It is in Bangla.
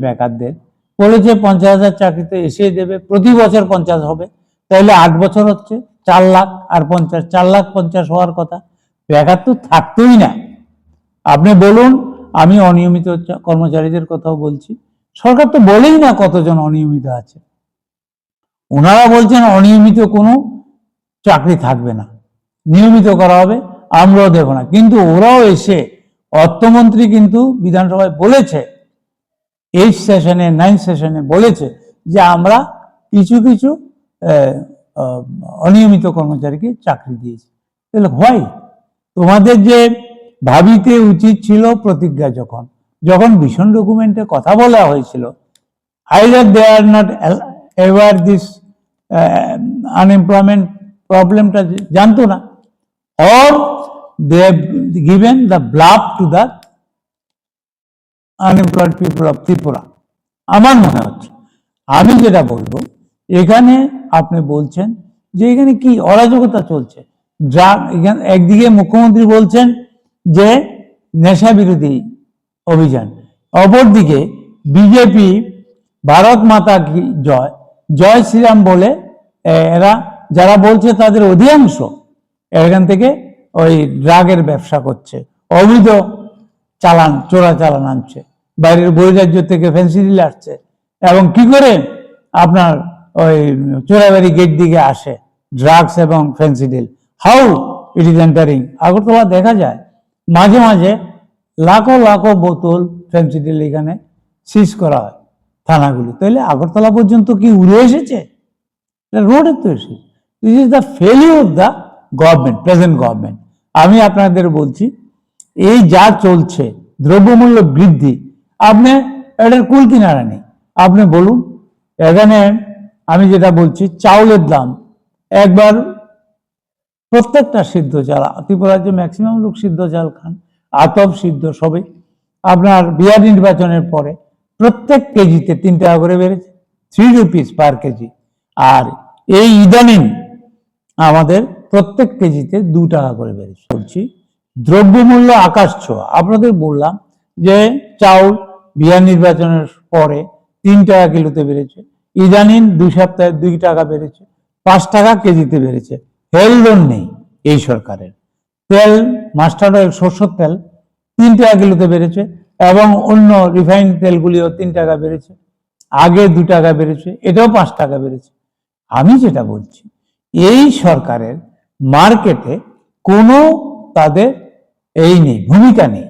বেকারদের, বলেছে 50,000 চাকরিতে এসে দেবে, প্রতি বছর 50 হবে, তাহলে 8 বছর হচ্ছে 4 লাখ আর 50, 4 লাখ 50 হওয়ার কথা। বেকার তো থাকতোই না। আপনি বলুন, আমি অনিয়মিত কর্মচারীদের কথাও বলছি, সরকার তো বলেই না কতজন অনিয়মিত আছে। ওনারা বলছেন অনিয়মিত কোনো চাকরি থাকবে না, নিয়মিত করা হবে, আমরাও দেব না। কিন্তু ওরাও এসে, অর্থমন্ত্রী কিন্তু বিধানসভায় বলেছে, 8 সেশনে 9 সেশনে বলেছে যে আমরা কিছু কিছু অনিয়মিত কর্মচারীকে চাকরি দিয়েছি। তাহলে হয়, তোমাদের যে ভাবিতে উচিত ছিল প্রতিজ্ঞা, যখন ভীষণ ডকুমেন্টে কথা বলা হয়েছিল, either they are not aware this unemployment প্রবলেমটা জানতো না, or they have given the bluff to the unemployed people of Tripura. আমার মনে হচ্ছে, আমি যেটা বলবো, এখানে আপনি বলছেন যে এখানে কি অরাজকতা চলছে। একদিকে মুখ্যমন্ত্রী বলছেন যে নেশা বিরোধী অভিযান, অপরদিকে বিজেপি ভারত মাতা কি জয়, জয় শ্রীরাম বলে এরা যারা বলছে তাদের অধিকাংশ এখান থেকে ওই ড্রাগের ব্যবসা করছে, অবৈধ চালান, চোরা চালান আনছে, বাইরের বহিরাজ্য থেকে ফেন্সিডিল আসছে, এবং কি করে আপনার ওই চোরাবাড়ি গেট দিকে আসে ড্রাগস এবং Phensedyl, how it is entering Agartala. দেখা যায় মাঝে মাঝে লাখো লাখো বোতল ফেন্সিডিল এখানে সিজ করা হয় থানাগুলি। তাহলে আগরতলা পর্যন্ত কি উড়ে এসেছে? রোডে তো এসেছে। This is the failure of the government, present government. আমি আপনাদের বলছি, এই যা চলছে দ্রব্যমূল্য বৃদ্ধি, আপনি এটার কুল কিনারা নেই। আপনি বলুন, এখানে আমি যেটা বলছি, চাউলের দাম একবার, প্রত্যেকটা সিদ্ধ চাল, ত্রিপুরার যে ম্যাক্সিমাম লোক সিদ্ধ চাল খান, আতপ সিদ্ধ সবে, আপনার বিহার নির্বাচনের পরে প্রত্যেক কেজিতে 3 টাকা করে বেড়েছে, 3 রুপিস পার কেজি। আর এই ইদানিং আমাদের প্রত্যেক কেজিতে 2 টাকা করে বেড়েছে। বলছি দ্রব্যমূল্য আকাশ ছোঁয়া। আপনাদের বললাম যে চাউল বিহার নির্বাচনের পরে 3 টাকা কিলোতে বেড়েছে, ইদানিং 2 সপ্তাহে 2 টাকা বেড়েছে, 5 টাকা কেজিতে বেড়েছে। হেলদোল নেই এই সরকারের। তেল, মাস্টার্ড অয়েল, সরষের তেল 3 টাকা কিলোতে বেড়েছে, এবং অন্য রিফাইন্ড তেলগুলিও 3 টাকা বেড়েছে। আগে 2 টাকা বেড়েছে, এটাও 5 টাকা বেড়েছে। আমি যেটা বলছি, এই সরকারের মার্কেটে কোনো তাদের এই নেই, ভূমিকা নেই।